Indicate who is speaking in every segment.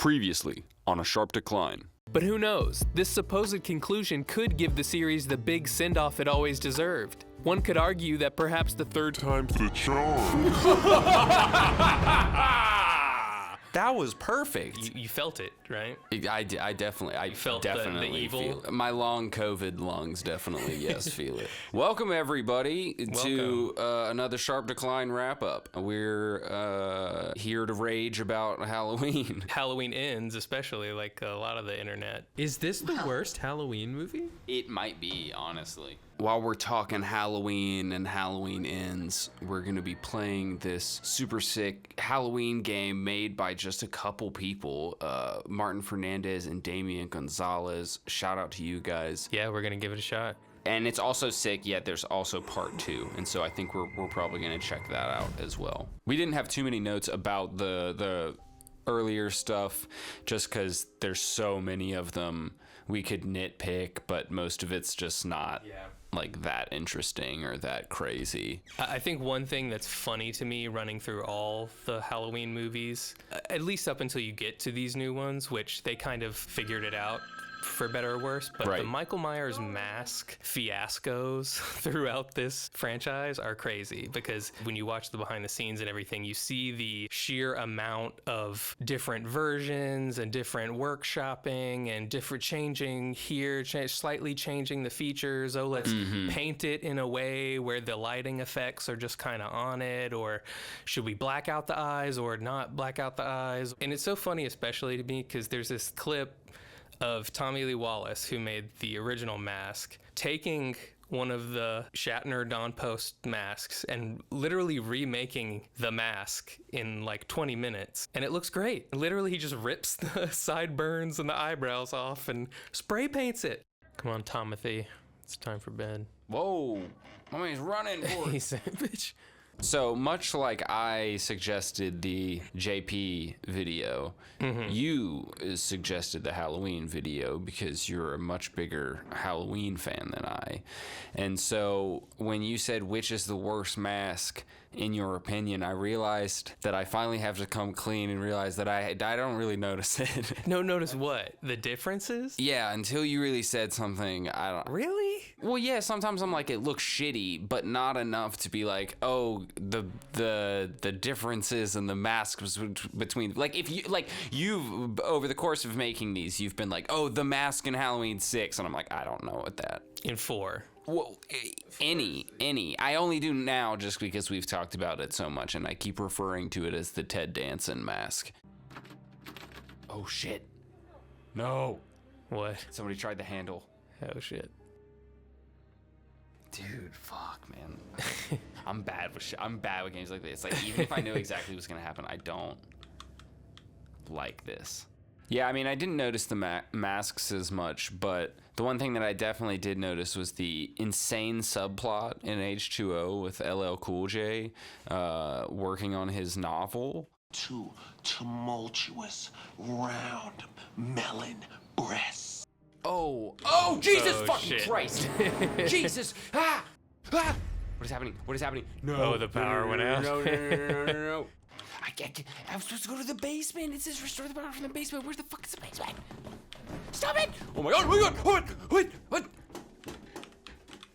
Speaker 1: Previously on A Sharp Decline.
Speaker 2: But who knows? This supposed conclusion could give the series the big send-off it always deserved. One could argue that perhaps the third time's the charm.
Speaker 1: That was perfect.
Speaker 2: You felt it, right?
Speaker 1: I definitely
Speaker 2: felt
Speaker 1: definitely
Speaker 2: the evil?
Speaker 1: feel it. My long COVID lungs definitely, yes, feel it. Welcome, everybody, to another Sharp Decline wrap-up. We're here to rage about Halloween.
Speaker 2: Halloween Ends, especially, like a lot of the internet.
Speaker 3: Is this the worst Halloween movie?
Speaker 1: It might be, honestly. While we're talking Halloween and Halloween Ends, we're going to be playing this super sick Halloween game made by just a couple people, Martin Fernandez and Damian Gonzalez. Shout out to you guys.
Speaker 2: Yeah, we're going to give it a shot.
Speaker 1: And it's also sick, yet there's also part 2. And so I think we're probably going to check that out as well. We didn't have too many notes about the earlier stuff just because there's so many of them. We could nitpick, but most of it's just not like that interesting or that crazy.
Speaker 2: I think one thing that's funny to me running through all the Halloween movies, at least up until you get to these new ones, which they kind of figured it out for better or worse, but the Michael Myers mask fiascos throughout this franchise are crazy, because when you watch the behind the scenes and everything, you see the sheer amount of different versions and different workshopping and different changing here, slightly changing the features. Oh, let's paint it in a way where the lighting effects are just kind of on it, or should we black out the eyes or not black out the eyes? And it's so funny, especially to me, because there's this clip of Tommy Lee Wallace, who made the original mask, taking one of the Shatner Don Post masks and literally remaking the mask in like 20 minutes. And it looks great. Literally, he just rips the sideburns and the eyebrows off and spray paints it. Come on, Timothy. It's time for bed.
Speaker 1: Whoa. My man's running for it.
Speaker 2: He said, bitch.
Speaker 1: So much like I suggested the JP video, you suggested the Halloween video because you're a much bigger Halloween fan than I. And so when you said which is the worst mask, in your opinion, I realized that I finally have to come clean and realize that I don't really notice it.
Speaker 2: No, notice what? The differences?
Speaker 1: Yeah, until you really said something, I don't...
Speaker 2: Really?
Speaker 1: Well, yeah, sometimes I'm like, it looks shitty, but not enough to be like, oh, the differences in the masks between... Like, if you... Like, you've... Over the course of making these, you've been like, oh, the mask in Halloween 6, and I'm like, I don't know what that...
Speaker 2: In 4.
Speaker 1: Well, any. I only do now just because we've talked about it so much, and I keep referring to it as the Ted Danson mask. Oh, shit. No.
Speaker 2: What?
Speaker 1: Somebody tried the handle.
Speaker 2: Oh, shit.
Speaker 1: Dude, fuck, man. I'm bad with shit. I'm bad with games like this. Like, even if I know exactly what's gonna happen, I don't like this. Yeah, I mean, I didn't notice the masks as much, but the one thing that I definitely did notice was the insane subplot in H2O with LL Cool J working on his novel.
Speaker 4: 2 tumultuous, round, melon breasts.
Speaker 1: Oh, Jesus fucking Christ! Jesus! Ah! What is happening? What is happening? No.
Speaker 2: Oh, the power went out.
Speaker 1: No. I'm supposed to go to the basement. It says restore the power from the basement. Where the fuck is the basement? Stop it! Oh my god! What?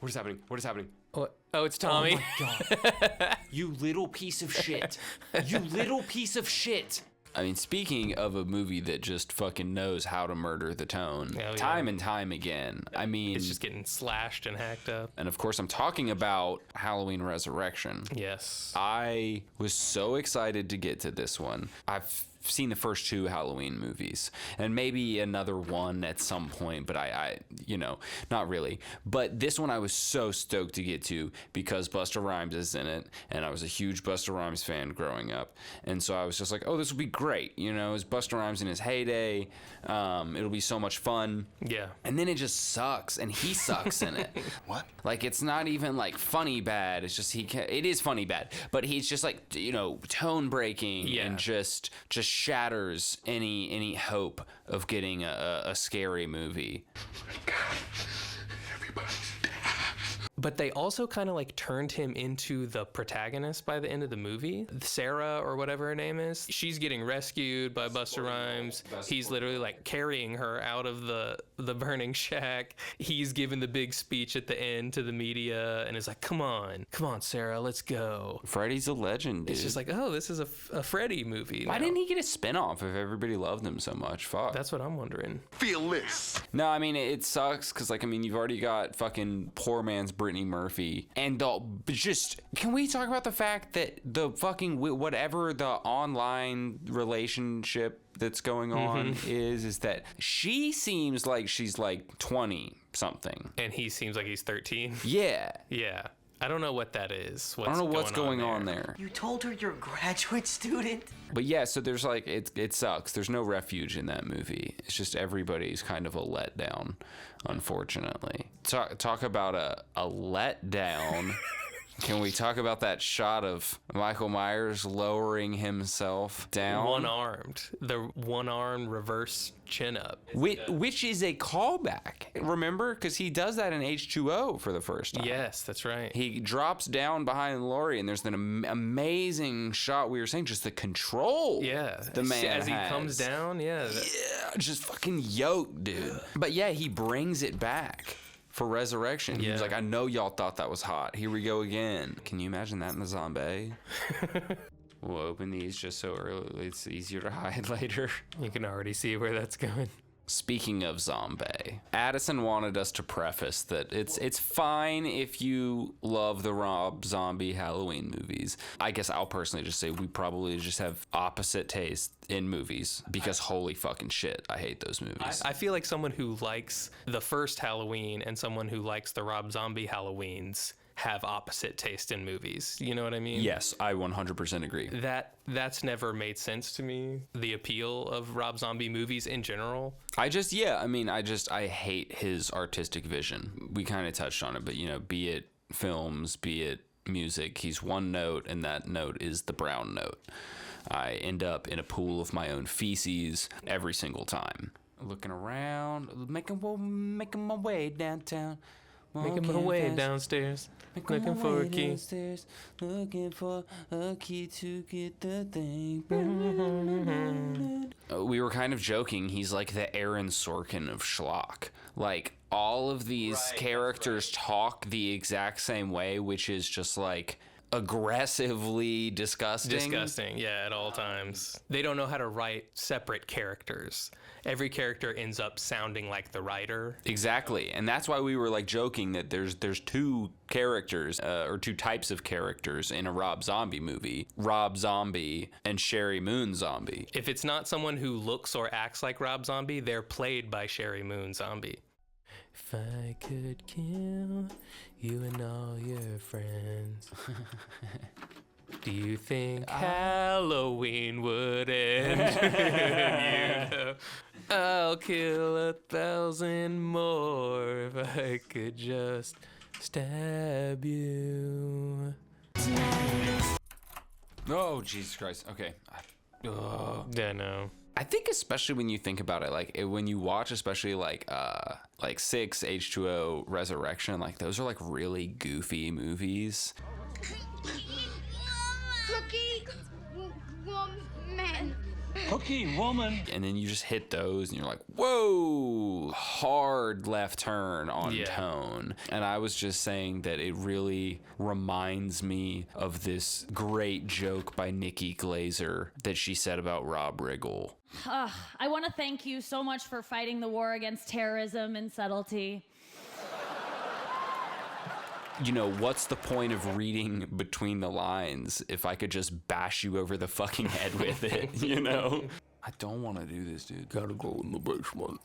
Speaker 1: What is happening? What is happening?
Speaker 2: What? Oh, it's Tommy.
Speaker 1: Oh my god. You little piece of shit. You little piece of shit. I mean, speaking of a movie that just fucking knows how to murder the tone, time and time again. I mean...
Speaker 2: It's just getting slashed and hacked up.
Speaker 1: And of course, I'm talking about Halloween Resurrection.
Speaker 2: Yes.
Speaker 1: I was so excited to get to this one. I've seen the first 2 Halloween movies and maybe another one at some point, but I you know, not really. But this one I was so stoked to get to because Busta Rhymes is in it, and I was a huge Busta Rhymes fan growing up, and so I was just like, oh, this will be great, you know, it's Busta Rhymes in his heyday, it'll be so much fun.
Speaker 2: Yeah.
Speaker 1: And then it just sucks, and he sucks in it.
Speaker 4: What?
Speaker 1: Like, it's not even like funny bad, it's just it is funny bad, but he's just like, you know, tone breaking and just shatters any hope of getting a scary movie.
Speaker 4: God, everybody's dead.
Speaker 2: But they also kind of like turned him into the protagonist by the end of the movie. Sarah, or whatever her name is, she's getting rescued by Busta Rhymes. He's literally like carrying her out of the burning shack. He's giving the big speech at the end to the media and is like, come on, Sarah, let's go.
Speaker 1: Freddy's a legend, dude.
Speaker 2: It's just like, oh, this is a Freddy movie.
Speaker 1: Why didn't he get a spinoff if everybody loved him so much? Fuck.
Speaker 2: That's what I'm wondering.
Speaker 4: Feel this.
Speaker 1: No, I mean, it sucks because, like, I mean, you've already got fucking poor man's Brittany Murphy. And can we talk about the fact that the fucking, whatever the online relationship that's going on is that she seems like she's like 20 something.
Speaker 2: And he seems like he's 13.
Speaker 1: Yeah.
Speaker 2: Yeah. I don't know what that is.
Speaker 1: I don't know what's going on there.
Speaker 5: You told her you're a graduate student?
Speaker 1: But yeah, so there's like, it sucks. There's no refuge in that movie. It's just everybody's kind of a letdown, unfortunately. Talk about a letdown. Can we talk about that shot of Michael Myers lowering himself down?
Speaker 2: One-armed. The one-armed reverse chin-up.
Speaker 1: Which is a callback. Remember? Because he does that in H2O for the first time.
Speaker 2: Yes, that's right.
Speaker 1: He drops down behind Laurie, and there's an amazing shot. We were saying just the control.
Speaker 2: Yeah.
Speaker 1: The man
Speaker 2: as he
Speaker 1: has.
Speaker 2: comes down, yeah.
Speaker 1: Yeah, just fucking yoked, dude. But yeah, he brings it back for Resurrection. He was like, I know y'all thought that was hot. Here we go again. Can you imagine that in the zombie? We'll open these just so early it's easier to hide later.
Speaker 2: You can already see where that's going.
Speaker 1: Speaking of zombie, Addison wanted us to preface that it's fine if you love the Rob Zombie Halloween movies. I guess I'll personally just say we probably just have opposite taste in movies because holy fucking shit, I hate those movies.
Speaker 2: I feel like someone who likes the first Halloween and someone who likes the Rob Zombie Halloweens have opposite taste in movies. You know what I mean?
Speaker 1: Yes, I 100% agree.
Speaker 2: That's never made sense to me. The appeal of Rob Zombie movies in general.
Speaker 1: I hate his artistic vision. We kind of touched on it, but you know, be it films, be it music, he's one note, and that note is the brown note. I end up in a pool of my own feces every single time. Looking around, making my way downtown.
Speaker 2: Making my way downstairs, looking for a key.
Speaker 1: Looking for a key to get the thing. We were kind of joking. He's like the Aaron Sorkin of schlock. Like, all of these characters talk the exact same way, which is just like aggressively disgusting.
Speaker 2: Yeah, at all times. They don't know how to write separate characters. Every character ends up sounding like the writer.
Speaker 1: Exactly. And that's why we were like joking that there's two characters or two types of characters in a Rob Zombie movie. Rob Zombie and Sherry Moon Zombie.
Speaker 2: If it's not someone who looks or acts like Rob Zombie, they're played by Sherry Moon Zombie. If I could kill you and all your friends, do you think Halloween would end? You know, I'll kill 1,000 more if I could just stab you.
Speaker 1: Oh, Jesus Christ. Okay.
Speaker 2: Yeah, no.
Speaker 1: I think especially when you think about it, like when you watch, especially like 6, H2O, Resurrection, like those are like really goofy movies.
Speaker 6: Cookie woman.
Speaker 4: Cookie woman.
Speaker 1: And then you just hit those and you're like, whoa, hard left turn on tone. And I was just saying that it really reminds me of this great joke by Nikki Glazer that she said about Rob Riggle.
Speaker 7: I want to thank you so much for fighting the war against terrorism and subtlety.
Speaker 1: You know, what's the point of reading between the lines if I could just bash you over the fucking head with it, you know? I don't want to do this, dude.
Speaker 4: Gotta go in the basement.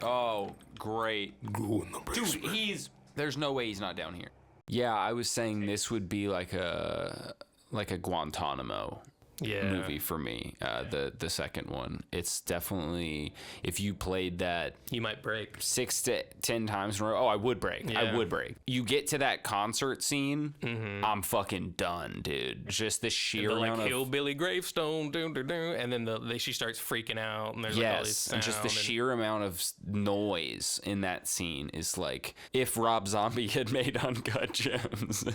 Speaker 1: Oh, great.
Speaker 4: Go in the basement.
Speaker 1: Dude, there's no way he's not down here. Yeah, I was saying this would be like a Guantanamo. movie for me. The second one. It's definitely, if you played that,
Speaker 2: you might break
Speaker 1: 6 to 10 times in a row. Oh, I would break.
Speaker 2: Yeah.
Speaker 1: I would break. You get to that concert scene, I'm fucking done, dude. Just the sheer
Speaker 2: the, like,
Speaker 1: amount of
Speaker 2: hillbilly gravestone, and then she starts freaking out, and there's like all these sound,
Speaker 1: and just the sheer amount of noise in that scene is like if Rob Zombie had made Uncut Gems.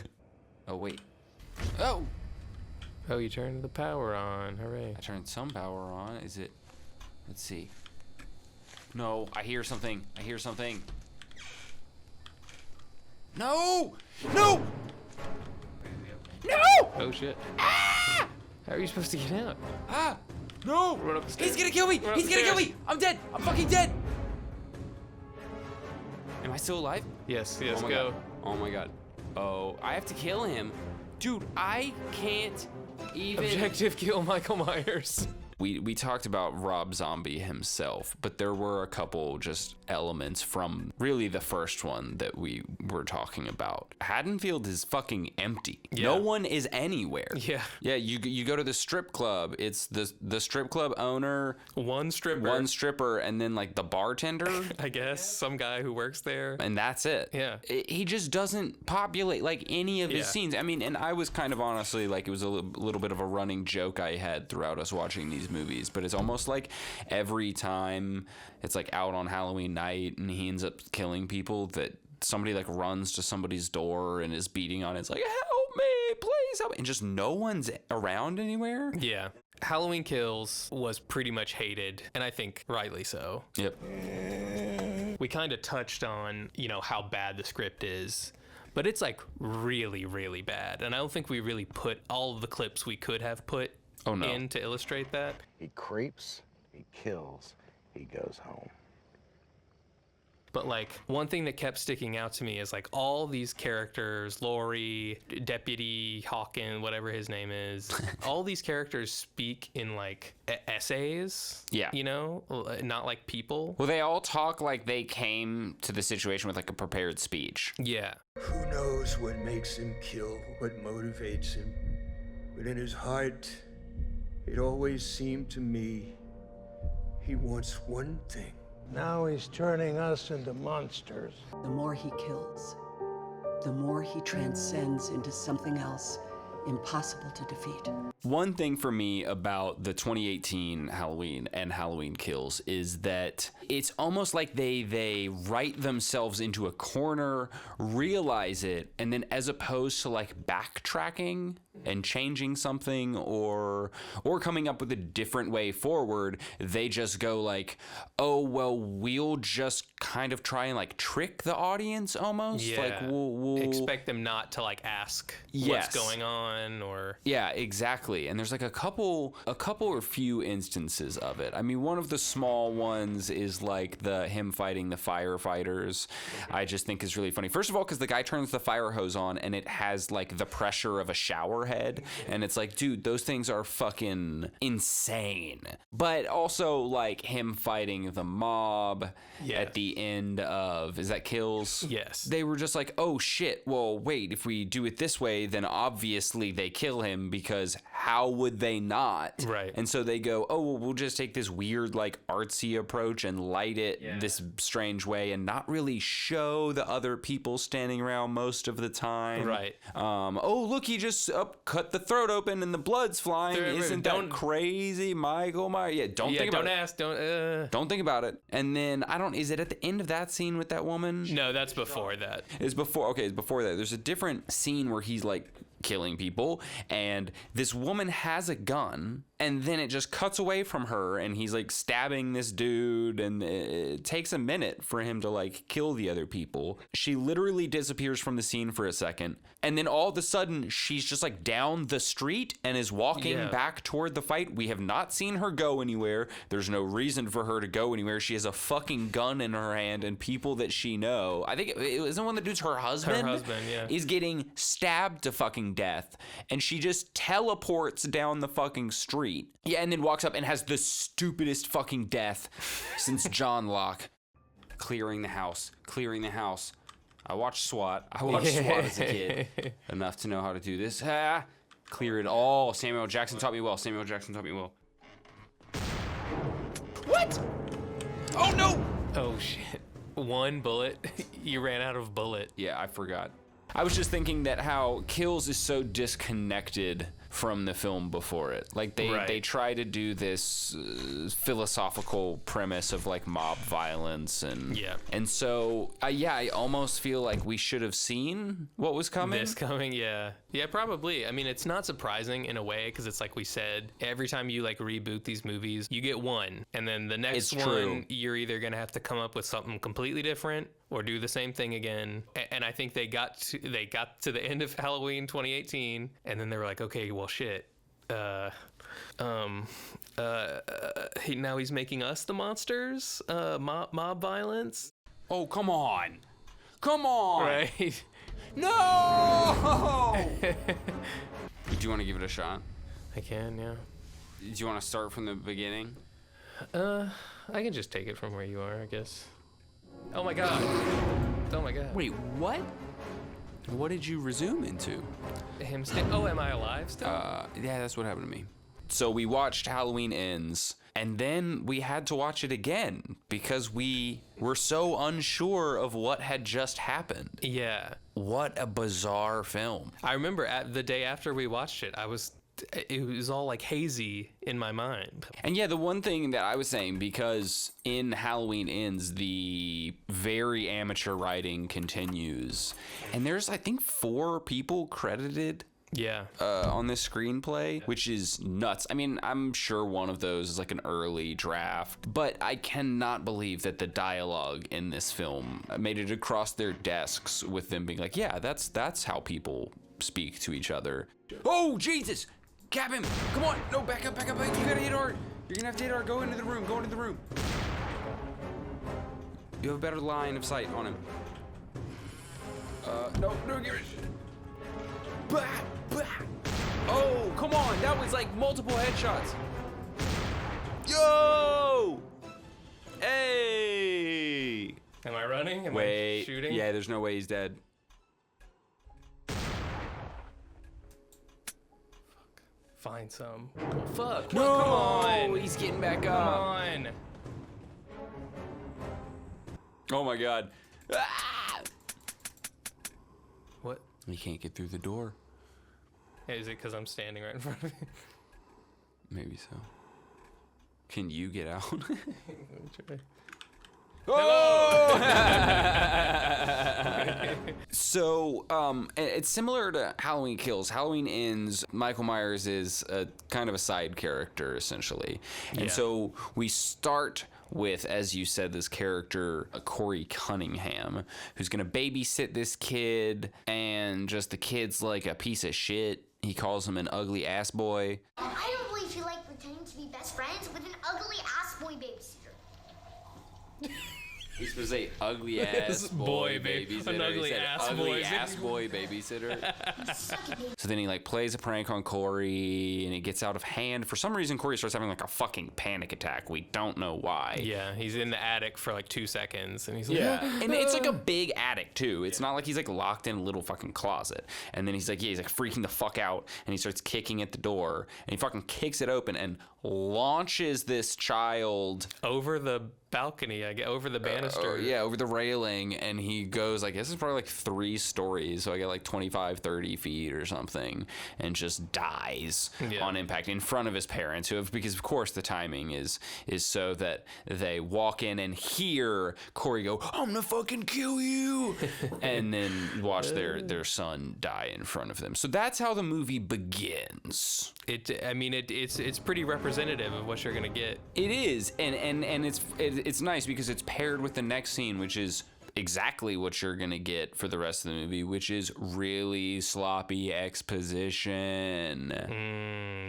Speaker 1: Oh wait. Oh,
Speaker 2: you turned the power on. Hooray.
Speaker 1: I turned some power on. Is it? Let's see. No, I hear something. I hear something. No! No! No!
Speaker 2: Oh shit.
Speaker 1: Ah!
Speaker 2: How are you supposed to get out?
Speaker 1: Ah! No!
Speaker 2: Run up the stairs.
Speaker 1: He's gonna kill me!
Speaker 2: Run up
Speaker 1: He's
Speaker 2: the
Speaker 1: gonna kill
Speaker 2: stairs.
Speaker 1: me! I'm dead! I'm fucking dead! Am I still alive?
Speaker 2: Yes,
Speaker 1: Oh my
Speaker 2: go.
Speaker 1: God. Oh my god. Oh, I have to kill him. Dude, I can't even...
Speaker 2: Objective kill Michael Myers.
Speaker 1: We talked about Rob Zombie himself, but there were a couple just elements from really the first one that we were talking about. Haddonfield is fucking empty.
Speaker 2: Yeah.
Speaker 1: No one is anywhere.
Speaker 2: Yeah.
Speaker 1: Yeah, you go to the strip club. It's the strip club owner,
Speaker 2: One stripper,
Speaker 1: and then like the bartender,
Speaker 2: I guess, some guy who works there.
Speaker 1: and that's it.
Speaker 2: Yeah.
Speaker 1: He just doesn't populate like any of his
Speaker 2: Yeah.
Speaker 1: scenes. I mean, and I was kind of honestly like, it was a little bit of a running joke I had throughout us watching these movies, but it's almost like every time it's like out on Halloween night and he ends up killing people, that somebody like runs to somebody's door and is beating on it. It's like, help me, please help me. And just no one's around anywhere.
Speaker 2: Yeah. Halloween Kills was pretty much hated, and I think rightly so.
Speaker 1: Yep.
Speaker 2: We kind of touched on, how bad the script is, but it's like really, really bad. And I don't think we really put all of the clips we could have put in to illustrate that.
Speaker 8: He creeps, he kills, he goes home.
Speaker 2: But like one thing that kept sticking out to me is like all these characters, Laurie, Deputy Hawkins, whatever his name is, all these characters speak in like essays.
Speaker 1: Yeah.
Speaker 2: Not like people.
Speaker 1: Well, they all talk like they came to the situation with like a prepared speech.
Speaker 2: Yeah.
Speaker 9: Who knows what makes him kill, what motivates him? But in his heart, it always seemed to me he wants one thing.
Speaker 10: Now he's turning us into monsters.
Speaker 5: The more he kills, the more he transcends into something else impossible to defeat.
Speaker 1: One thing for me about the 2018 Halloween and Halloween Kills is that it's almost like they write themselves into a corner, realize it, and then as opposed to like backtracking and changing something or coming up with a different way forward, they just go like, oh, well, we'll just kind of try and like trick the audience almost.
Speaker 2: Yeah.
Speaker 1: Like we'll
Speaker 2: expect them not to like ask
Speaker 1: Yes.
Speaker 2: what's going on or...
Speaker 1: Yeah, exactly. And there's like a couple or few instances of it. I mean, one of the small ones is like him fighting the firefighters. I just think is really funny. First of all, because the guy turns the fire hose on and it has like the pressure of a shower head. And it's like, dude, those things are fucking insane. But also like him fighting the mob at the end of, is that Kills?
Speaker 2: Yes.
Speaker 1: They were just like, oh shit, well, wait, if we do it this way, then obviously they kill him, because how would they not?
Speaker 2: Right.
Speaker 1: And so they go, oh, well, we'll just take this weird, like, artsy approach and light it this strange way and not really show the other people standing around most of the time.
Speaker 2: Right.
Speaker 1: Oh, look, he just cut the throat open and the blood's flying. Isn't that crazy, Michael Myers? Yeah, don't think about it. Don't think about it. And then, is it at the end of that scene with that woman?
Speaker 2: No, that's before that.
Speaker 1: It's before that. There's a different scene where he's like killing people and this woman has a gun and then it just cuts away from her and he's like stabbing this dude and it takes a minute for him to like kill the other people. She literally disappears from the scene for a second and then all of a sudden she's just like down the street and is walking back toward the fight. We have not seen her go anywhere. There's no reason for her to go anywhere. She has a fucking gun in her hand and people that she know, I think it isn't one of the dudes, her husband is getting stabbed to fucking death and she just teleports down the fucking street. Yeah, and then walks up and has the stupidest fucking death since John Locke. Clearing the house. I watched SWAT. SWAT as a kid. Enough to know how to do this. clear it all. Samuel Jackson taught me well. Samuel Jackson taught me well. What? Oh, no!
Speaker 2: Oh, shit. One bullet. You ran out of bullet.
Speaker 1: Yeah, I forgot. I was just thinking that how Kills is so disconnected from the film before it. Like they try to do this philosophical premise of like mob violence and so I almost feel like we should have seen what was coming.
Speaker 2: This coming, yeah, probably. I mean, it's not surprising in a way because it's like we said, every time you like reboot these movies, you get one, and then the next one you're either gonna have to come up with something completely different or do the same thing again. And I think they got to the end of Halloween 2018, and then they were like, okay, well, shit. Now he's making us the monsters. Mob violence.
Speaker 1: Oh, come on,
Speaker 2: Right.
Speaker 1: No. Do you want to give it a shot?
Speaker 2: I can, yeah.
Speaker 1: Do you want to start from the beginning?
Speaker 2: I can just take it from where you are, I guess. Oh my god. Oh my god.
Speaker 1: Wait, what? What did you resume into?
Speaker 2: Oh, am I alive still?
Speaker 1: Yeah, that's what happened to me. So we watched Halloween Ends, and then we had to watch it again because we were so unsure of what had just happened.
Speaker 2: Yeah.
Speaker 1: What a bizarre film.
Speaker 2: I remember the day after we watched it, it was all like hazy in my mind.
Speaker 1: And yeah, the one thing that I was saying, because in Halloween Ends, the very amateur writing continues. And there's, I think, 4 people credited on this screenplay, which is nuts. I mean, I'm sure one of those is like an early draft, but I cannot believe that the dialogue in this film made it across their desks with them being like, yeah, that's how people speak to each other. Oh, Jesus! Cap him! Come on! No, back up! You gotta hit art! You're gonna have to hit art. Go into the room. You have a better line of sight on him. No, get rid. Bah! Oh, come on! That was like multiple headshots. Yo! Hey!
Speaker 2: Am I running? Am
Speaker 1: Wait.
Speaker 2: I shooting?
Speaker 1: Yeah, there's no way he's dead.
Speaker 2: Find some. Oh, fuck.
Speaker 1: No!
Speaker 2: Come on!
Speaker 1: He's getting back
Speaker 2: Come
Speaker 1: up.
Speaker 2: on!
Speaker 1: Oh my god. Ah!
Speaker 2: What?
Speaker 1: He can't get through the door.
Speaker 2: Is it because I'm standing right in front of you?
Speaker 1: Maybe so. Can you get out?
Speaker 2: Oh!
Speaker 1: So, it's similar to Halloween Kills. Halloween Ends, Michael Myers is a kind of a side character, essentially. And so we start with, as you said, this character, Corey Cunningham, who's going to babysit this kid, and just the kid's like a piece of shit. He calls him an ugly ass boy.
Speaker 6: I don't believe you like pretending to be best friends with an ugly ass boy babysitter.
Speaker 1: He's supposed to say ugly ass boy babysitter.
Speaker 2: An ugly ass
Speaker 1: boy babysitter. So then he like plays a prank on Corey, and it gets out of hand. For some reason, Corey starts having like a fucking panic attack. We don't know why.
Speaker 2: Yeah, he's in the attic for like 2 seconds, and he's like,
Speaker 1: and it's like a big attic too. It's not like he's like locked in a little fucking closet. And then he's like freaking the fuck out, and he starts kicking at the door, and he fucking kicks it open and launches this child
Speaker 2: over the balcony, I get over the banister.
Speaker 1: Over the railing, and he goes, I guess it's probably like 3 stories, so I get like 25, 30 feet or something, and just dies on impact in front of his parents, because of course the timing is so that they walk in and hear Corey go, I'm gonna fucking kill you, and then watch their son die in front of them. So that's how the movie begins.
Speaker 2: It's pretty representative of what you're gonna get.
Speaker 1: It is, and it's nice because it's paired with the next scene, which is exactly what you're gonna get for the rest of the movie, which is really sloppy exposition.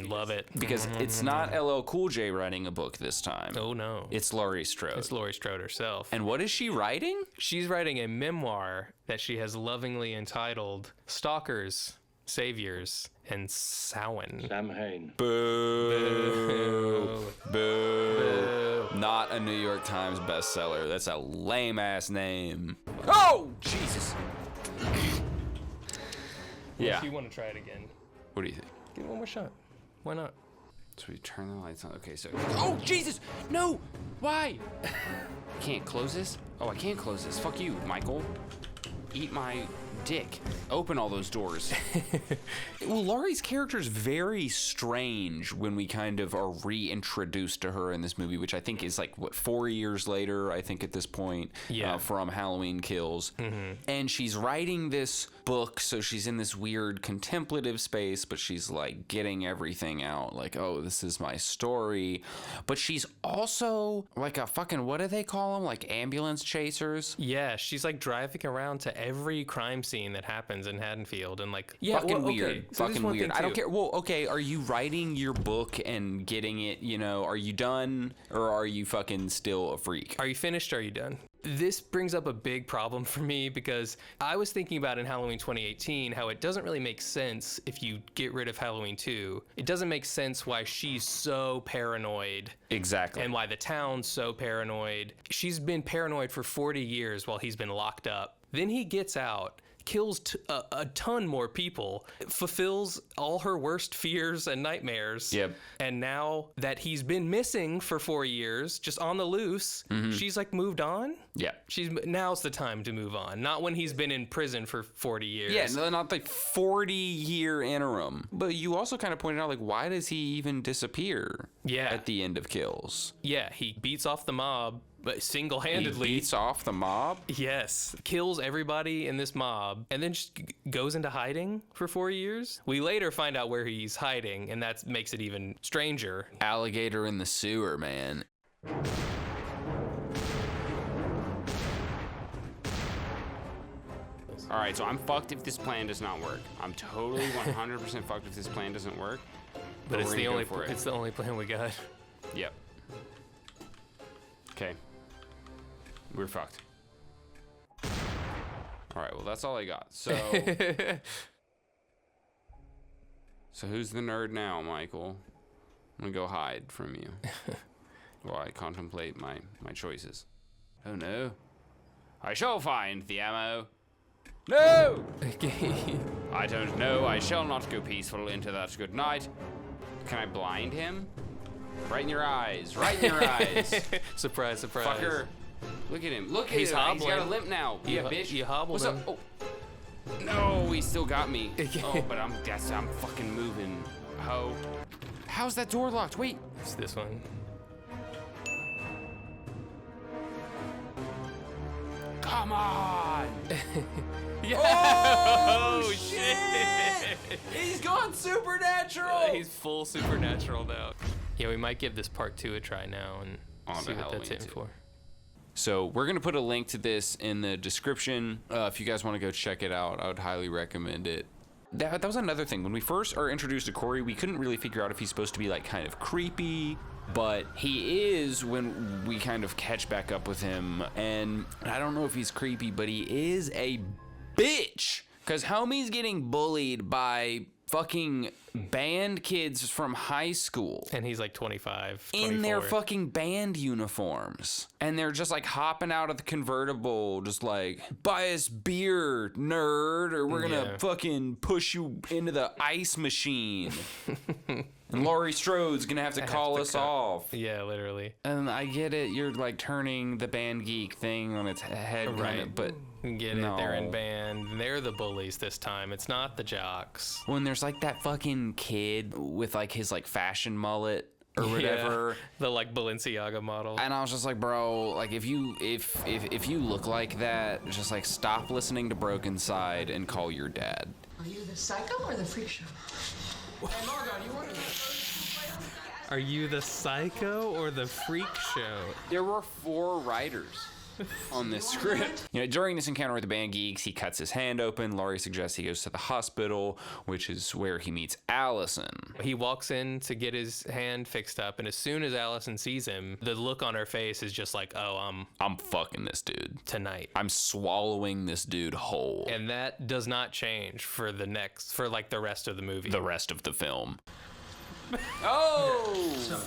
Speaker 2: Love it.
Speaker 1: Because it's not LL Cool J writing a book this time.
Speaker 2: Oh no.
Speaker 1: It's Laurie Strode.
Speaker 2: It's Laurie Strode herself.
Speaker 1: And what is she writing?
Speaker 2: She's writing a memoir that she has lovingly entitled Stalkers, Saviors, and Samhain.
Speaker 8: Samhain.
Speaker 1: Boo. Boo. Not a New York Times bestseller. That's a lame ass name. Oh, Jesus. Yeah.
Speaker 2: If you want to try it again.
Speaker 1: What do you think?
Speaker 2: Give it one more shot. Why not?
Speaker 1: So we turn the lights on. Okay, so... Oh, Jesus! No! Why? I can't close this? Oh, I can't close this. Fuck you, Michael. Eat my dick. Open all those doors. Well, Laurie's character is very strange when we kind of are reintroduced to her in this movie, which I think is like, what, 4 years later, I think at this point, from Halloween Kills. And she's writing this book, so she's in this weird contemplative space, but she's like getting everything out, like, oh, this is my story. But she's also like a fucking, what do they call them? Like ambulance chasers?
Speaker 2: Yeah, she's like driving around to every crime scene that happens in Haddonfield and like,
Speaker 1: fucking
Speaker 2: okay.
Speaker 1: weird.
Speaker 2: So
Speaker 1: fucking weird. I don't care. Well, okay, are you writing your book and getting it, you know, are you done or are you fucking still a freak?
Speaker 2: Are you finished or are you done? This brings up a big problem for me because I was thinking about in Halloween 2018 how it doesn't really make sense if you get rid of Halloween 2. It doesn't make sense why she's so paranoid.
Speaker 1: Exactly.
Speaker 2: And why the town's so paranoid. She's been paranoid for 40 years while he's been locked up. Then he gets out, kills a ton more people, fulfills all her worst fears and nightmares.
Speaker 1: Yep.
Speaker 2: And now that he's been missing for 4 years, just on the loose, she's like moved on.
Speaker 1: Yeah.
Speaker 2: Now's the time to move on, not when he's been in prison for 40 years.
Speaker 1: Yeah, no, not the 40-year interim. But you also kind of pointed out, like, why does he even disappear at the end of Kills?
Speaker 2: Yeah, he beats off the mob. But single-handedly.
Speaker 1: He beats off the mob?
Speaker 2: Yes. Kills everybody in this mob and then just goes into hiding for 4 years. We later find out where he's hiding, and that makes it even stranger.
Speaker 1: Alligator in the sewer, man. All right, so I'm fucked if this plan does not work. I'm totally 100% fucked if this plan doesn't work.
Speaker 2: But it's the only plan we got.
Speaker 1: Yep. Okay. We're fucked. All right, well, that's all I got. So, so who's the nerd now, Michael? I'm gonna go hide from you while I contemplate my choices. Oh no. I shall find the ammo. No! I don't know. I shall not go peaceful into that good night. Can I blind him? Right in your eyes. Right in your eyes.
Speaker 2: Surprise, surprise.
Speaker 1: Fucker. Look at him. Look at him. He's got a limp now. Yeah, bitch.
Speaker 2: You hobbled him.
Speaker 1: What's up? Oh. No, he still got me. Oh, but I'm fucking moving. Oh. How's that door locked? Wait.
Speaker 2: It's this one.
Speaker 1: Come on.
Speaker 2: Yeah.
Speaker 1: Oh, shit. He's gone supernatural.
Speaker 2: He's full supernatural now. Yeah, we might give this part 2 a try now and see what that's hitting for.
Speaker 1: So we're going to put a link to this in the description. If you guys want to go check it out, I would highly recommend it. That was another thing. When we first are introduced to Corey, we couldn't really figure out if he's supposed to be like kind of creepy, but he is when we kind of catch back up with him. And I don't know if he's creepy, but he is a bitch. Because homie's getting bullied by fucking band kids from high school.
Speaker 2: And he's like 25, 24.
Speaker 1: In their fucking band uniforms. And they're just like hopping out of the convertible, just like, buy us beer, nerd, or we're gonna fucking push you into the ice machine. And Laurie Strode's gonna have to call us off.
Speaker 2: Yeah, literally.
Speaker 1: And I get it, you're like turning the band geek thing on its head,
Speaker 2: right?
Speaker 1: But
Speaker 2: get it, they're in band. They're the bullies this time. It's not the jocks.
Speaker 1: When there's like that fucking kid with like his like fashion mullet or whatever,
Speaker 2: yeah, the like Balenciaga model.
Speaker 1: And I was just like, bro, like if you look like that, just like stop listening to Broken Side and call your dad.
Speaker 5: Are you the psycho or the freak show?
Speaker 3: Hey, Margot, you want to... Are you the psycho or the freak show?
Speaker 1: There were 4 writers on this script. You know, during this encounter with the band geeks, he cuts his hand open. Laurie suggests he goes to the hospital, which is where he meets Allison.
Speaker 2: He walks in to get his hand fixed up, and as soon as Allison sees him, the look on her face is just like, oh,
Speaker 1: I'm fucking this dude
Speaker 2: tonight.
Speaker 1: I'm swallowing this dude whole.
Speaker 2: And that does not change for like the rest of the movie.
Speaker 1: The rest of the film. Oh!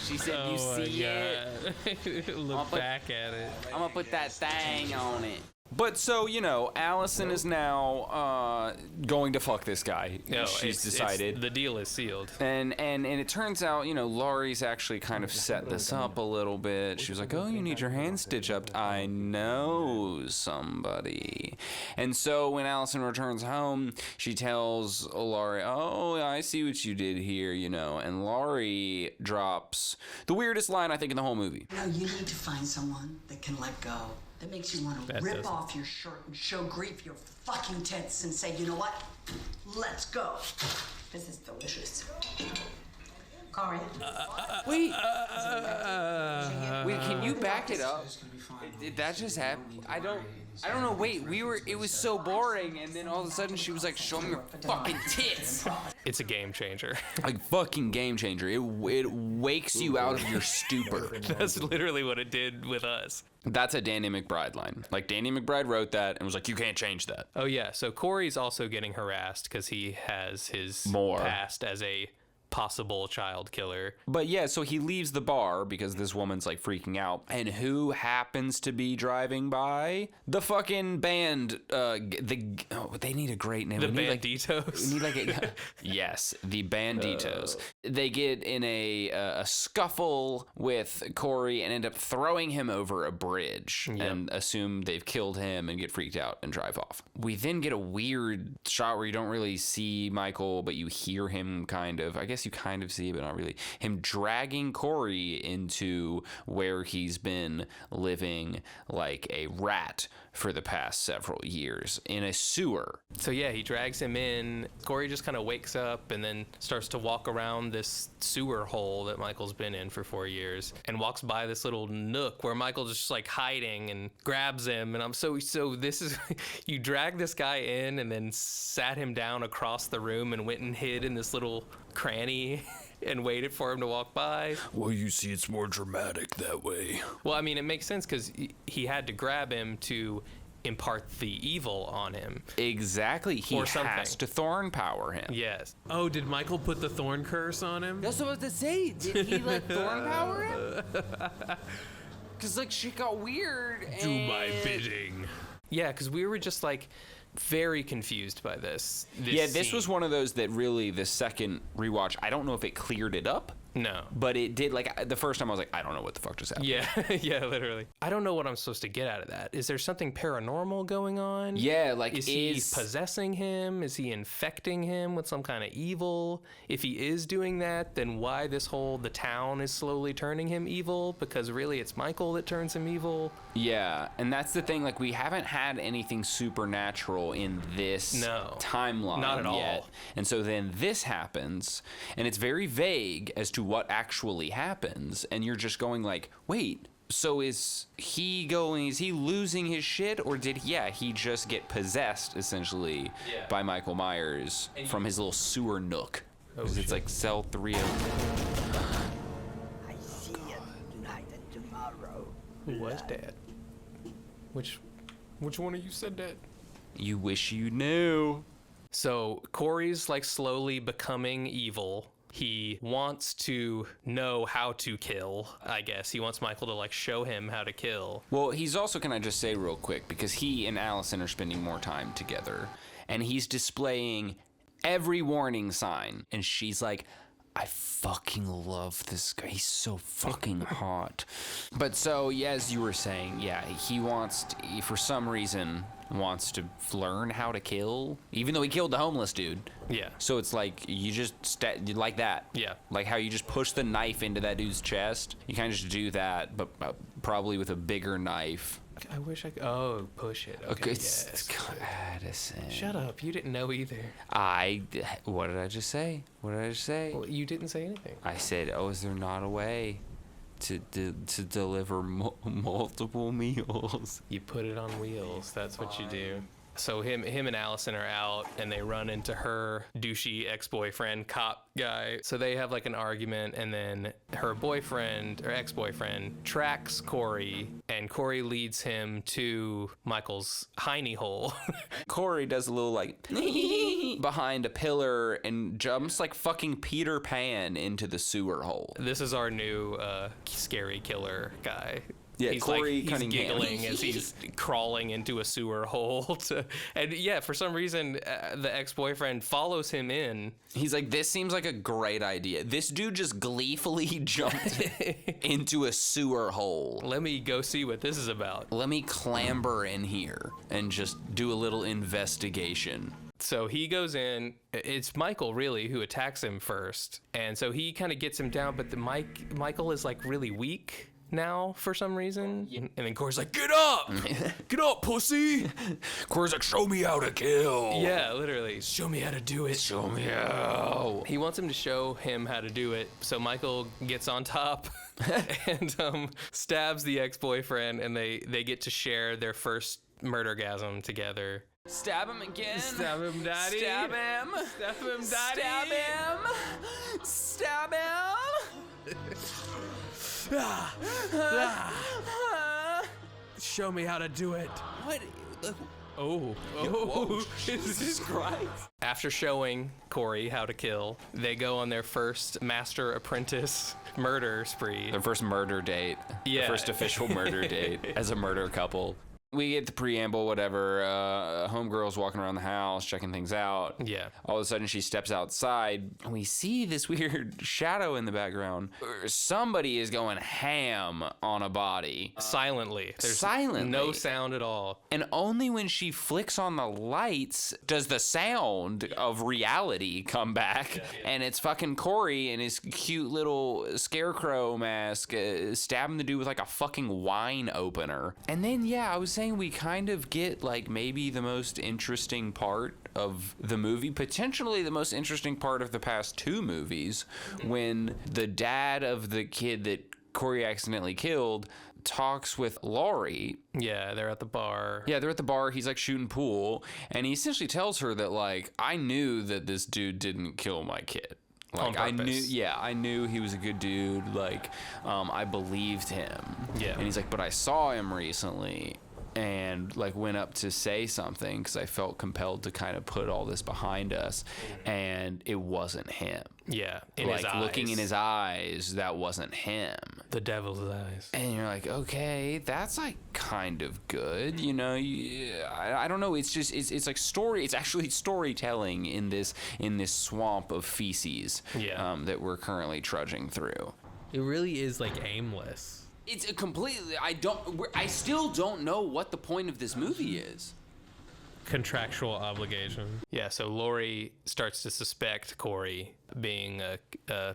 Speaker 1: She said, you see it?
Speaker 3: Look back at it.
Speaker 1: I'm gonna put that thing on it. But so, you know, Allison is now going to fuck this guy.
Speaker 2: No,
Speaker 1: She's decided.
Speaker 2: The deal is sealed.
Speaker 1: And it turns out, you know, Laurie's actually kind of set this up a little bit. She was like, oh, you need your hand stitched up. I know somebody. And so when Allison returns home, she tells Laurie, oh, I see what you did here, you know. And Laurie drops the weirdest line, I think, in the whole movie.
Speaker 5: You know, you need to find someone that can let go. That makes you want to rip off your shirt and show grief your fucking tits and say, you know what? Let's go. This is delicious. Corey.
Speaker 1: Wait, can you back it up? Did that just happen? I don't know. Wait, it was so boring, and then all of a sudden she was like, show me your fucking tits.
Speaker 2: It's a game changer.
Speaker 1: Like, fucking game changer. It wakes you out of your stupor.
Speaker 2: That's literally what it did with us.
Speaker 1: That's a Danny McBride line. Like, Danny McBride wrote that and was like, you can't change that.
Speaker 2: Oh, yeah. So Corey's also getting harassed because he has his past as a possible child killer.
Speaker 1: But yeah, so he leaves the bar because this woman's like freaking out. And who happens to be driving by? The fucking band. They need a great name.
Speaker 2: The Banditos.
Speaker 1: Yes, the Banditos. They get in a scuffle with Corey and end up throwing him over a bridge and assume they've killed him and get freaked out and drive off. We then get a weird shot where you don't really see Michael, but you hear him kind of. I guess you kind of see it, but not really. Him dragging Corey into where he's been living like a rat for the past several years in a sewer.
Speaker 2: So yeah, he drags him in. Corey just kind of wakes up and then starts to walk around this sewer hole that Michael's been in for 4 years and walks by this little nook where Michael's just like hiding and grabs him. And I'm so this is, you drag this guy in and then sat him down across the room and went and hid in this little cranny and waited for him to walk by.
Speaker 4: Well, you see, it's more dramatic that way.
Speaker 2: Well, I mean, it makes sense because he had to grab him to impart the evil on him.
Speaker 1: Exactly. He has to thorn power him.
Speaker 2: Yes.
Speaker 3: Oh, did Michael put the thorn curse on him?
Speaker 1: That's what I was to say. Did he like thorn power him? Because like shit got weird.
Speaker 3: Do my bidding.
Speaker 2: Yeah, because we were just like very confused by this
Speaker 1: this was one of those that really the second rewatch, I don't know if it cleared it up.
Speaker 2: No.
Speaker 1: But it did. Like the first time I was like, I don't know what the fuck just happened.
Speaker 2: Yeah, yeah, literally. I don't know what I'm supposed to get out of that. Is there something paranormal going on?
Speaker 1: Yeah, like
Speaker 2: is he possessing him? Is he infecting him with some kind of evil? If he is doing that, then why the town is slowly turning him evil? Because really it's Michael that turns him evil.
Speaker 1: Yeah, and that's the thing. Like, we haven't had anything supernatural in this timeline
Speaker 2: not at all
Speaker 1: yet. And so then this happens, and it's very vague as to what actually happens, and you're just going like, wait, so is he losing his shit, or did he just get possessed essentially by Michael Myers from his little sewer nook? Because it's like cell 302.
Speaker 10: I see you tonight and tomorrow.
Speaker 2: Who was Dad? Which one of you said that?
Speaker 1: You wish you knew.
Speaker 2: So Corey's like slowly becoming evil. He wants to know how to kill, I guess. He wants Michael to like show him how to kill.
Speaker 1: Well, he's also, can I just say real quick, because he and Allison are spending more time together, and he's displaying every warning sign, and she's like, I fucking love this guy. He's so fucking hot. But so, yeah, as you were saying, he for some reason, wants to learn how to kill, even though he killed the homeless dude.
Speaker 2: Yeah.
Speaker 1: So it's like, you just, like that.
Speaker 2: Yeah.
Speaker 1: Like how you just push the knife into that dude's chest. You kind of just do that, but probably with a bigger knife.
Speaker 2: I wish I could. Oh, push it. Okay. Yes.
Speaker 1: Addison.
Speaker 2: Shut up. You didn't know either.
Speaker 1: What did I just say?
Speaker 2: Well, you didn't say anything.
Speaker 1: I said, is there not a way to deliver multiple meals?
Speaker 2: You put it on wheels. That's what you do. So him and Allison are out, and they run into her douchey ex-boyfriend, cop guy. So they have like an argument, and then her boyfriend or ex-boyfriend tracks Corey, and Corey leads him to Michael's hiney hole.
Speaker 1: Corey does a little like behind a pillar and jumps like fucking Peter Pan into the sewer hole.
Speaker 2: This is our new scary killer guy.
Speaker 1: Yeah,
Speaker 2: he's
Speaker 1: Corey
Speaker 2: he's
Speaker 1: Cunningham.
Speaker 2: giggling as he's crawling into a sewer hole. And yeah, for some reason, the ex-boyfriend follows him in.
Speaker 1: He's like, this seems like a great idea. This dude just gleefully jumped into a sewer hole.
Speaker 2: Let me go see what this is about.
Speaker 1: Let me clamber in here and just do a little investigation.
Speaker 2: So he goes in. It's Michael, really, who attacks him first. And so he kind of gets him down, but Michael is like really weak now for some reason. And then Corey's like, get up! Get up, pussy!
Speaker 4: Corey's like, show me how to kill.
Speaker 2: Yeah, literally. Show me how to do it.
Speaker 1: Show me how.
Speaker 2: He wants him to show him how to do it. So Michael gets on top and stabs the ex-boyfriend, and they get to share their first murdergasm together.
Speaker 1: Stab him again.
Speaker 2: Stab him, daddy.
Speaker 1: Stab him.
Speaker 2: Stab him, daddy.
Speaker 1: Stab him. Stab him.
Speaker 2: Show me how to do it.
Speaker 1: What?
Speaker 2: Oh, Jesus Christ. After showing Corey how to kill, they go on their first master apprentice murder spree.
Speaker 1: Their first murder date.
Speaker 2: Yeah.
Speaker 1: Their first official murder date as a murder couple. We get the preamble, whatever. Homegirl's walking around the house, checking things out.
Speaker 2: Yeah.
Speaker 1: All of a sudden, she steps outside, and we see this weird shadow in the background. Somebody is going ham on a body.
Speaker 2: Silently. There's
Speaker 1: Silently.
Speaker 2: no sound at all.
Speaker 1: And only when she flicks on the lights does the sound of reality come back. And it's fucking Corey in his cute little scarecrow mask stabbing the dude with like a fucking wine opener. And then, yeah, I was saying we kind of get like maybe the most interesting part of the movie, potentially the most interesting part of the past two movies, when the dad of the kid that Corey accidentally killed talks with Laurie.
Speaker 2: Yeah, they're at the bar.
Speaker 1: Yeah, they're at the bar. He's like shooting pool, and he essentially tells her that like, I knew that this dude didn't kill my kid. Like I knew he was a good dude. Like, I believed him.
Speaker 2: Yeah.
Speaker 1: And he's like, but I saw him recently, and like went up to say something because I felt compelled to kind of put all this behind us, and it wasn't him.
Speaker 2: Yeah, in
Speaker 1: like
Speaker 2: his eyes.
Speaker 1: Looking in his eyes, that wasn't him.
Speaker 2: The devil's eyes.
Speaker 1: And you're like, okay, that's like kind of good, you know. I don't know. It's just it's like story. It's actually storytelling in this swamp of feces that we're currently trudging through.
Speaker 3: It really is like aimless.
Speaker 1: It's a completely. I still don't know what the point of this movie is.
Speaker 3: Contractual obligation.
Speaker 2: Yeah, so Laurie starts to suspect Corey being a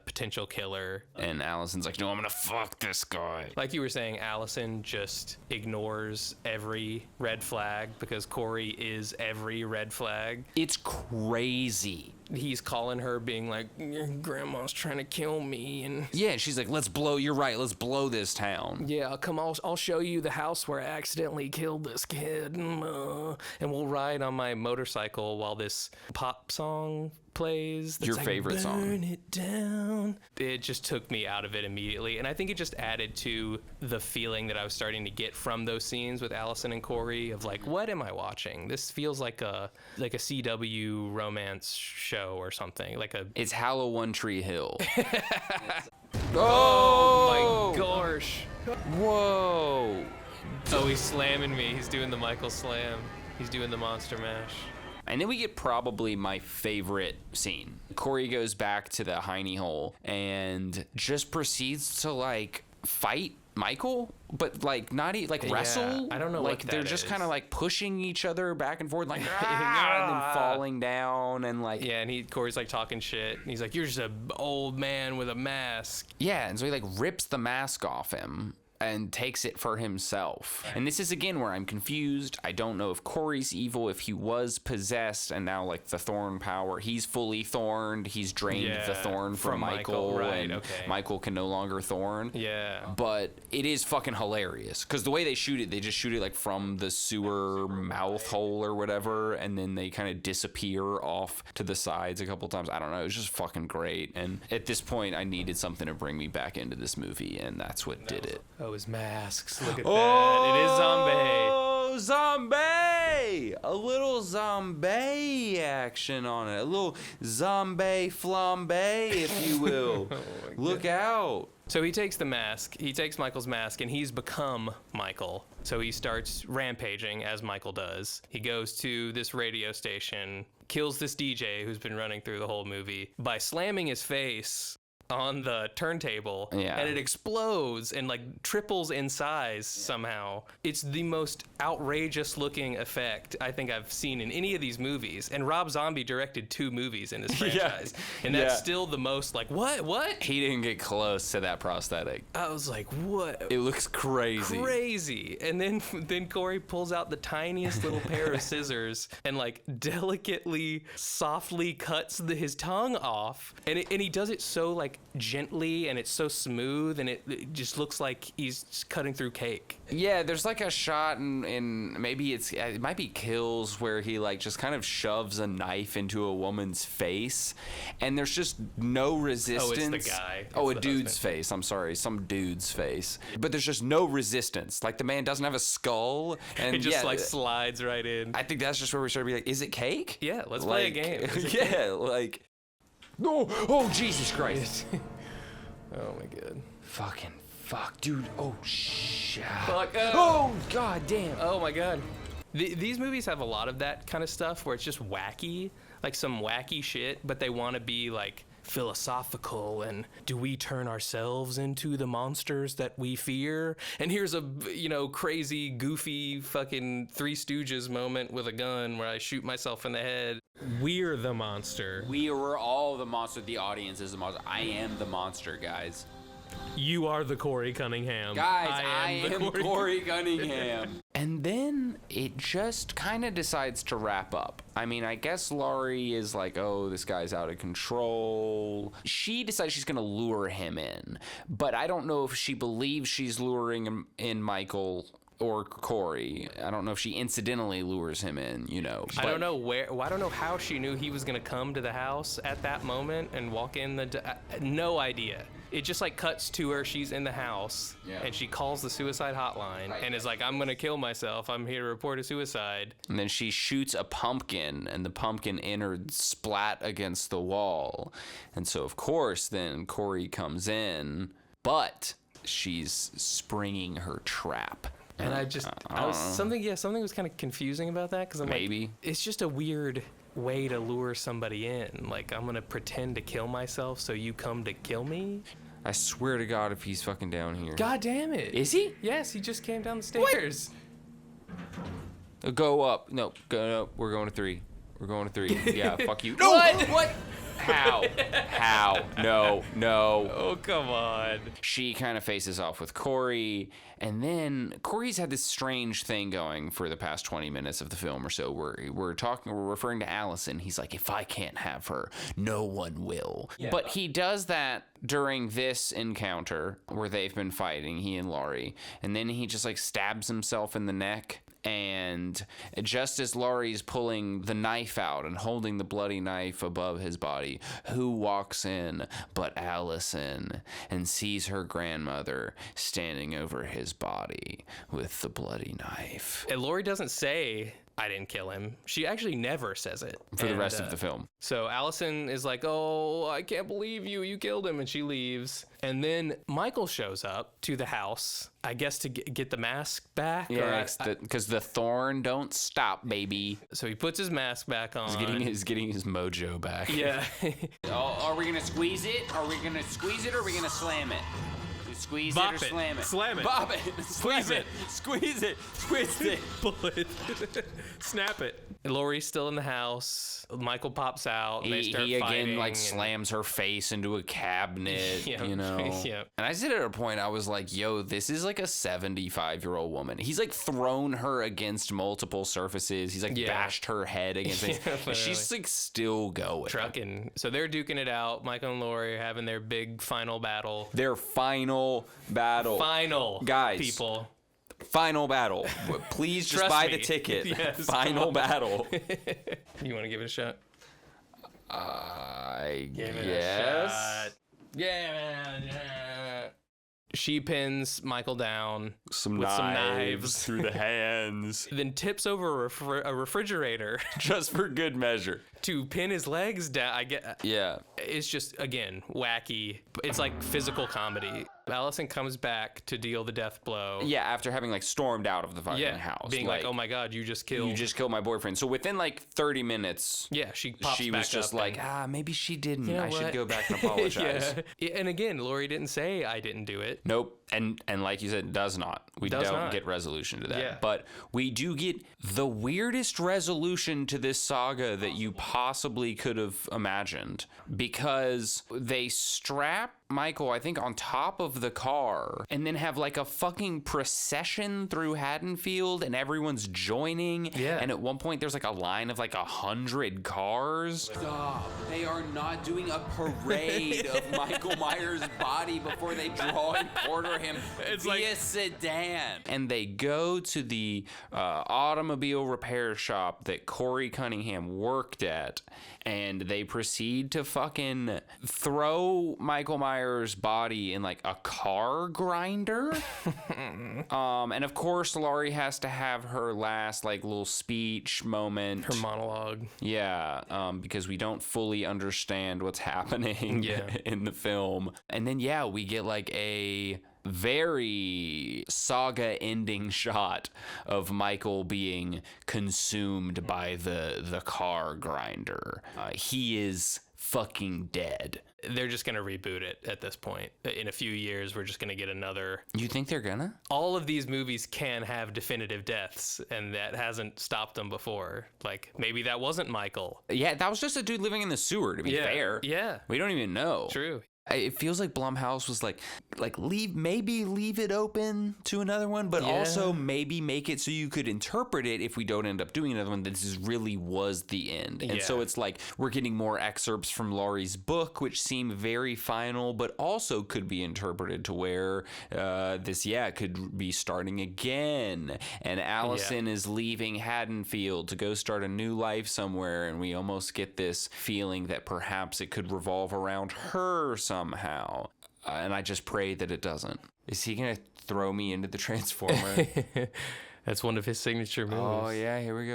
Speaker 2: potential killer.
Speaker 1: And Allison's like, no, I'm gonna fuck this guy.
Speaker 2: Like you were saying, Allison just ignores every red flag because Corey is every red flag.
Speaker 1: It's crazy.
Speaker 2: He's calling her being like, your grandma's trying to kill me. And
Speaker 1: yeah, she's like, let's blow this town.
Speaker 2: Yeah, I'll show you the house where I accidentally killed this kid. And we'll ride on my motorcycle while this pop song plays.
Speaker 1: Your favorite song.
Speaker 2: Burn it down. It just took me out of it immediately. And I think it just added to the feeling that I was starting to get from those scenes with Allison and Corey of like, what am I watching? This feels like a CW romance show or something.
Speaker 1: It's Hallow One Tree Hill.
Speaker 2: Oh my gosh.
Speaker 1: Whoa.
Speaker 2: Oh, he's slamming me. He's doing the Michael slam. He's doing the monster mash.
Speaker 1: And then we get probably my favorite scene. Corey goes back to the hiney hole and just proceeds to like fight Michael, but like not wrestle.
Speaker 2: I don't know.
Speaker 1: Like
Speaker 2: what
Speaker 1: they're
Speaker 2: that
Speaker 1: just
Speaker 2: is.
Speaker 1: kind of like pushing each other back and forth, like and then falling down and like
Speaker 2: and Corey's like talking shit. And he's like, "You're just an old man with a mask."
Speaker 1: Yeah, and so he like rips the mask off him and takes it for himself. And this is again where I'm confused. I don't know if Corey's evil, if he was possessed, and now like the thorn power, he's fully thorned. He's drained the thorn from Michael,
Speaker 2: right?
Speaker 1: And Michael can no longer thorn.
Speaker 2: Yeah.
Speaker 1: But it is fucking hilarious because the way they shoot it, they just shoot it like from the sewer mouth hole or whatever, and then they kind of disappear off to the sides a couple times. I don't know. It was just fucking great. And at this point, I needed something to bring me back into this movie, and that's what did it.
Speaker 2: Oh, his masks. Look at that. It is zombie.
Speaker 1: Oh, zombie! A little zombie action on it. A little zombie flambe, if you will. Look out.
Speaker 2: So he takes the mask, he takes Michael's mask, and he's become Michael. So he starts rampaging, as Michael does. He goes to this radio station, kills this DJ who's been running through the whole movie by slamming his face on the turntable, and it explodes and like triples in size somehow. It's the most outrageous looking effect I think I've seen in any of these movies. And Rob Zombie directed 2 movies in this franchise, and that's still the most like what?
Speaker 1: He didn't get close to that prosthetic.
Speaker 2: I was like, what?
Speaker 1: It looks crazy.
Speaker 2: And then Corey pulls out the tiniest little pair of scissors and like delicately, softly cuts his tongue off, and he does it so like gently, and it's so smooth, and it just looks like he's cutting through cake.
Speaker 1: Yeah, there's like a shot in maybe it might be Kills where he like just kind of shoves a knife into a woman's face, and there's just no resistance.
Speaker 2: Oh, it's the guy.
Speaker 1: A dude's face. I'm sorry, some dude's face. But there's just no resistance. Like the man doesn't have a skull, and
Speaker 2: it just like slides right in.
Speaker 1: I think that's just where we start to be like, is it cake?
Speaker 2: Yeah, let's play a game.
Speaker 1: Like. No! Oh, Jesus Christ!
Speaker 2: Oh my God!
Speaker 1: Fuck, dude! Oh shit!
Speaker 2: Fuck!
Speaker 1: Oh god damn!
Speaker 2: Oh my God! These movies have a lot of that kind of stuff where it's just wacky, like some wacky shit, but they want to be like philosophical, and do we turn ourselves into the monsters that we fear? And here's a crazy, goofy, fucking Three Stooges moment with a gun where I shoot myself in the head.
Speaker 3: We're the monster.
Speaker 1: We were all the monster. The audience is the monster. I am the monster, guys.
Speaker 3: You are the Corey Cunningham.
Speaker 1: Guys, I am Corey Cunningham. And then it just kind of decides to wrap up. I mean, I guess Laurie is like, oh, this guy's out of control. She decides she's going to lure him in. But I don't know if she believes she's luring him in Michael or Corey. I don't know if she incidentally lures him in,
Speaker 2: I don't know I don't know how she knew he was going to come to the house at that moment and walk in no idea. It just like cuts to her. She's in the house, and she calls the suicide hotline and is like, I'm going to kill myself. I'm here to report a suicide.
Speaker 1: And then she shoots a pumpkin, and the pumpkin innards splat against the wall. And so, of course, then Corey comes in, but she's springing her trap.
Speaker 2: And something was kind of confusing about that, because I'm like, it's just a weird way to lure somebody in. Like, I'm gonna pretend to kill myself so you come to kill me.
Speaker 1: I swear to God, if he's fucking down here.
Speaker 2: God damn it.
Speaker 1: Is he?
Speaker 2: Yes, he just came down the stairs.
Speaker 1: What? Go up. No, go up. We're going to 3. We're going to 3. Yeah, fuck you.
Speaker 2: No! What?
Speaker 1: How? No.
Speaker 2: Oh, come on.
Speaker 1: She kind of faces off with Corey, and then Corey's had this strange thing going for the past 20 minutes of the film or so, where we're referring to Allison. He's like, if I can't have her, no one will. Yeah. But he does that during this encounter where they've been fighting, he and Laurie, and then he just like stabs himself in the neck. And just as Laurie's pulling the knife out and holding the bloody knife above his body, who walks in but Allison, and sees her grandmother standing over his body with the bloody knife.
Speaker 2: And Laurie doesn't say, I didn't kill him. She actually never says it.
Speaker 1: For the rest of the film.
Speaker 2: So Allison is like, oh, I can't believe you killed him. And she leaves. And then Michael shows up to the house, I guess to get the mask back.
Speaker 1: Yeah, because the thorn don't stop, baby.
Speaker 2: So he puts his mask back on.
Speaker 1: He's getting his mojo back.
Speaker 2: Yeah.
Speaker 1: Are we going to squeeze it? Are we going to squeeze it or are we going to slam it? Squeeze
Speaker 3: Bop
Speaker 1: it or slam it.
Speaker 3: Slam it.
Speaker 1: Bop it. Squeeze it. Squeeze it. Twist it.
Speaker 3: Pull it. Snap it.
Speaker 2: And Laurie's still in the house. Michael pops out. And they start
Speaker 1: he
Speaker 2: fighting.
Speaker 1: Again like slams her face into a cabinet.
Speaker 2: Yep. Yep.
Speaker 1: And I said at a point, I was like, yo, this is like a 75-year-old woman. He's like thrown her against multiple surfaces. He's like bashed her head against things. And she's like still going.
Speaker 2: Trucking. So they're duking it out. Michael and Laurie are having their big final battle.
Speaker 1: Their final battle. Guys.
Speaker 2: People.
Speaker 1: Final battle. Please just buy the ticket.
Speaker 2: Yes,
Speaker 1: final battle.
Speaker 2: You want to give it a shot?
Speaker 1: I
Speaker 2: Give it
Speaker 1: guess.
Speaker 2: a shot. Yeah, man. Yeah. She pins Michael down
Speaker 1: with some knives through the hands.
Speaker 2: Then tips over a refrigerator.
Speaker 1: Just for good measure.
Speaker 2: To pin his legs down.
Speaker 1: Yeah.
Speaker 2: It's just, again, wacky. It's like physical comedy. Allison comes back to deal the death blow.
Speaker 1: Yeah, after having like stormed out of the fucking house.
Speaker 2: Being like, oh my God, you just killed
Speaker 1: my boyfriend. So within like 30 minutes,
Speaker 2: she pops
Speaker 1: she
Speaker 2: back
Speaker 1: was just
Speaker 2: up
Speaker 1: like, maybe she didn't.
Speaker 2: You know
Speaker 1: I should
Speaker 2: what?
Speaker 1: go back and apologize.
Speaker 2: And again, Laurie didn't say I didn't do it.
Speaker 1: Nope. And like you said, does not. We don't get resolution to that.
Speaker 2: Yeah.
Speaker 1: But we do get the weirdest resolution to this saga that you possibly could have imagined, because they strap Michael, I think, on top of the car and then have like a fucking procession through Haddonfield and everyone's joining.
Speaker 2: Yeah.
Speaker 1: And at one point there's like a line of like 100 cars. Stop. They are not doing a parade of Michael Myers' body before they draw and quarter him via sedan. And they go to the automobile repair shop that Corey Cunningham worked at, and they proceed to fucking throw Michael Myers' body in like a car grinder. And of course, Laurie has to have her last like little speech moment.
Speaker 2: Her monologue.
Speaker 1: Yeah, because we don't fully understand what's happening in the film. And then, we get like a very saga ending shot of Michael being consumed by the car grinder. He is fucking dead.
Speaker 2: They're just gonna reboot it at this point. In a few years, we're just gonna get another.
Speaker 1: You think they're gonna?
Speaker 2: All of these movies can have definitive deaths, and that hasn't stopped them before. Like, maybe that wasn't Michael.
Speaker 1: Yeah, that was just a dude living in the sewer, to be fair.
Speaker 2: Yeah.
Speaker 1: We don't even know.
Speaker 2: True.
Speaker 1: It feels like Blumhouse was like leave it open to another one, but also maybe make it so you could interpret it if we don't end up doing another one. This really was the end. And so it's like we're getting more excerpts from Laurie's book, which seem very final, but also could be interpreted to where this could be starting again. And Allison is leaving Haddonfield to go start a new life somewhere, and we almost get this feeling that perhaps it could revolve around her somehow. And I just pray that it doesn't. Is he gonna throw me into the Transformer?
Speaker 2: That's one of his signature moves.
Speaker 1: Oh yeah, here we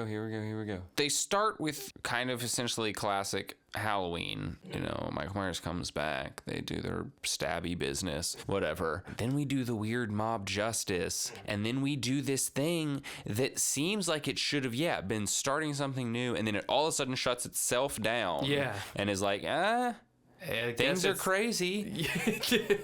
Speaker 1: go. They start with kind of essentially classic Halloween. You know, Michael Myers comes back, they do their stabby business, whatever. Then we do the weird mob justice, and then we do this thing that seems like it should have been starting something new, and then it all of a sudden shuts itself down.
Speaker 2: Yeah.
Speaker 1: And is like, things are crazy.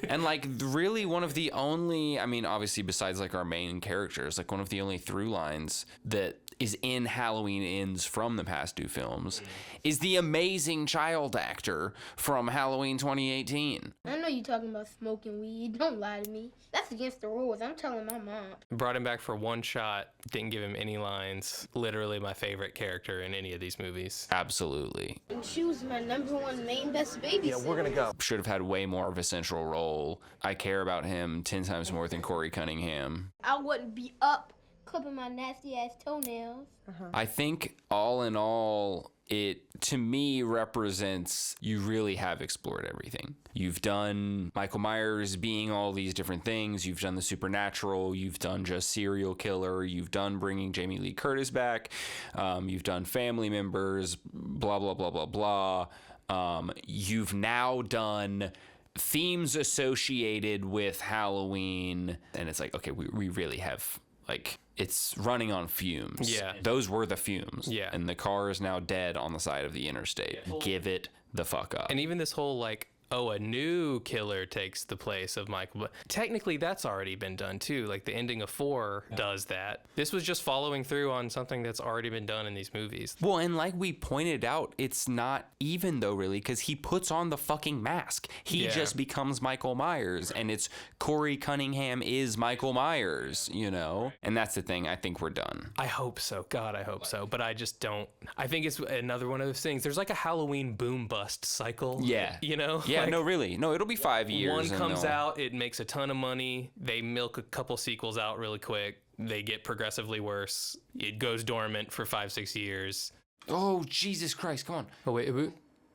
Speaker 1: And like really one of the only, I mean, obviously besides like our main characters, like one of the only through lines that is in Halloween Ends from the past two films is the amazing child actor from Halloween 2018.
Speaker 11: I know you talking about smoking weed. Don't lie to me. That's against the rules. I'm telling my mom.
Speaker 2: Brought him back for one shot. Didn't give him any lines. Literally my favorite character in any of these movies.
Speaker 1: Absolutely.
Speaker 11: And she was my #1 main best babysitter.
Speaker 8: Yeah, we're gonna go.
Speaker 1: Should have had way more of a central role. I care about him 10 times more than Corey Cunningham.
Speaker 11: I wouldn't be up clipping my nasty ass toenails.
Speaker 1: I think all in all, it to me represents you really have explored everything. You've done Michael Myers being all these different things. You've done the supernatural. You've done just serial killer. You've done bringing Jamie Lee Curtis back. You've done family members, blah, blah, blah, blah, blah. You've now done themes associated with Halloween. And it's like, okay, we really have, like, it's running on fumes.
Speaker 2: Yeah.
Speaker 1: Those were the fumes.
Speaker 2: Yeah.
Speaker 1: And the car is now dead on the side of the interstate. Give it the fuck up.
Speaker 2: And even this whole like, a new killer takes the place of Michael. But technically, that's already been done too. Like the ending of 4 does that. This was just following through on something that's already been done in these movies.
Speaker 1: Well, and like we pointed out, it's not even though really, because he puts on the fucking mask. He just becomes Michael Myers, and it's Corey Cunningham is Michael Myers, you know? And that's the thing. I think we're done.
Speaker 2: I hope so. God, I hope so. But I just don't. I think it's another one of those things. There's like a Halloween boom bust cycle.
Speaker 1: Yeah.
Speaker 2: You know?
Speaker 1: Yeah,
Speaker 2: like,
Speaker 1: no, really. No, it'll be 5 years.
Speaker 2: One comes out, it makes a ton of money. They milk a couple sequels out really quick. They get progressively worse. It goes dormant for 5-6 years.
Speaker 1: Oh, Jesus Christ. Come on.
Speaker 2: Oh, wait.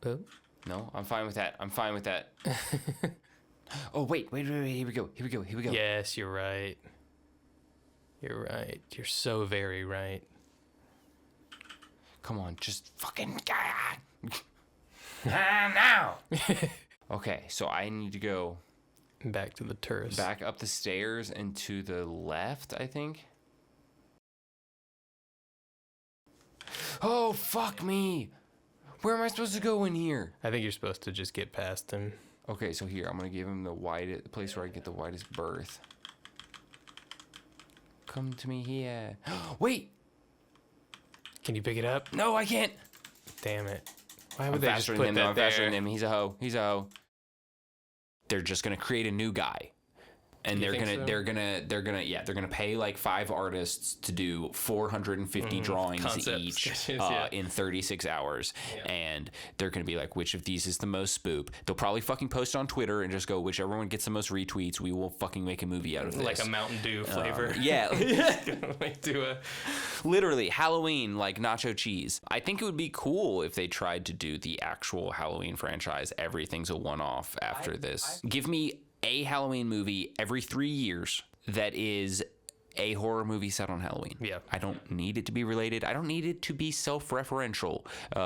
Speaker 2: Oh.
Speaker 1: No, I'm fine with that. Oh, wait. Here we go.
Speaker 2: Yes, you're right. You're right. You're so very right.
Speaker 1: Come on, just fucking now. Okay, so I need to go
Speaker 2: Back to the tourist.
Speaker 1: Back up the stairs and to the left, I think. Oh, fuck me. Where am I supposed to go in here?
Speaker 2: I think you're supposed to just get past him.
Speaker 1: Okay, so here, I'm going to give him the place where I get the widest berth. Come to me here. Wait!
Speaker 2: Can you pick it up?
Speaker 1: No, I can't.
Speaker 2: Damn it. Why would
Speaker 1: I'm
Speaker 2: they just put that there?
Speaker 1: I'm faster than him. He's a hoe. He's a hoe. They're just going to create a new guy. And they're gonna pay like 5 artists to do 450 drawings each in 36 hours, and they're gonna be like, which of these is the most spoop? They'll probably fucking post on Twitter and just go, whichever one gets the most retweets, we will fucking make a movie out of this.
Speaker 2: Like a Mountain Dew flavor.
Speaker 1: Literally Halloween, like nacho cheese. I think it would be cool if they tried to do the actual Halloween franchise. Everything's a one-off after this. Give me a Halloween movie every 3 years that is a horror movie set on Halloween.
Speaker 2: Yeah.
Speaker 1: I don't need it to be related. I don't need it to be self-referential,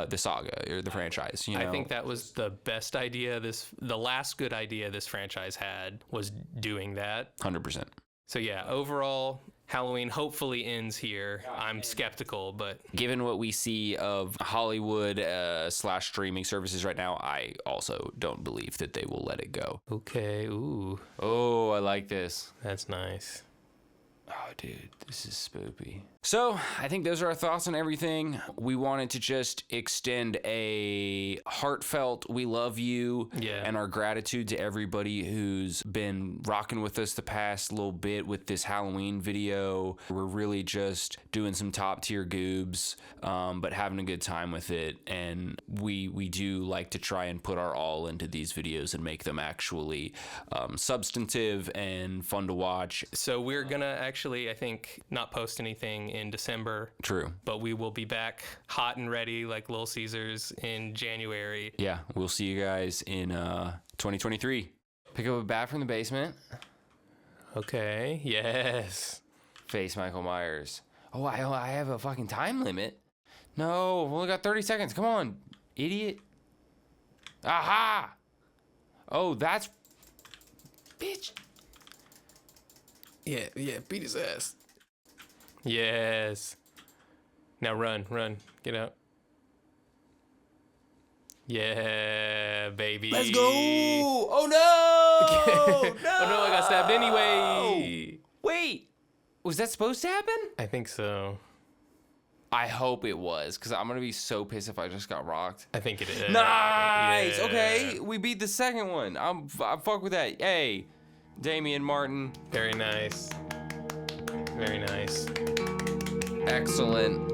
Speaker 1: the saga or the franchise. You know?
Speaker 2: I think that was the best idea. The last good idea this franchise had was doing that.
Speaker 1: 100%.
Speaker 2: So yeah, overall, Halloween hopefully ends here. I'm skeptical, but
Speaker 1: given what we see of Hollywood / streaming services right now, I also don't believe that they will let it go.
Speaker 2: Okay. Ooh.
Speaker 1: Oh, I like this.
Speaker 2: That's nice.
Speaker 1: Oh, dude, this is spoopy. So, I think those are our thoughts on everything. We wanted to just extend a heartfelt we love you and our gratitude to everybody who's been rocking with us the past little bit with this Halloween video. We're really just doing some top tier goobs, but having a good time with it. And we do like to try and put our all into these videos and make them actually substantive and fun to watch.
Speaker 2: So we're gonna actually, I think, not post anything in December.
Speaker 1: True.
Speaker 2: But we will be back hot and ready like Little Caesars in January.
Speaker 1: Yeah, we'll see you guys in 2023. Pick up a bat from the basement.
Speaker 2: Okay, yes.
Speaker 1: Face Michael Myers. Oh, I have a fucking time limit. No, I've only got 30 seconds. Come on, idiot. Aha! Oh, that's... Bitch.
Speaker 2: Yeah, beat his ass. Yes. Now run, get out. Yeah, baby.
Speaker 1: Let's go! Oh no! No!
Speaker 2: Oh no, I got stabbed anyway.
Speaker 1: Wait, was that supposed to happen?
Speaker 2: I think so.
Speaker 1: I hope it was, because I'm going to be so pissed if I just got rocked.
Speaker 2: I think it is.
Speaker 1: Nice!
Speaker 2: Yeah.
Speaker 1: Okay, we beat the second one. I'm fuck with that. Hey, Damian Martin.
Speaker 2: Very nice. Very nice.
Speaker 1: Excellent.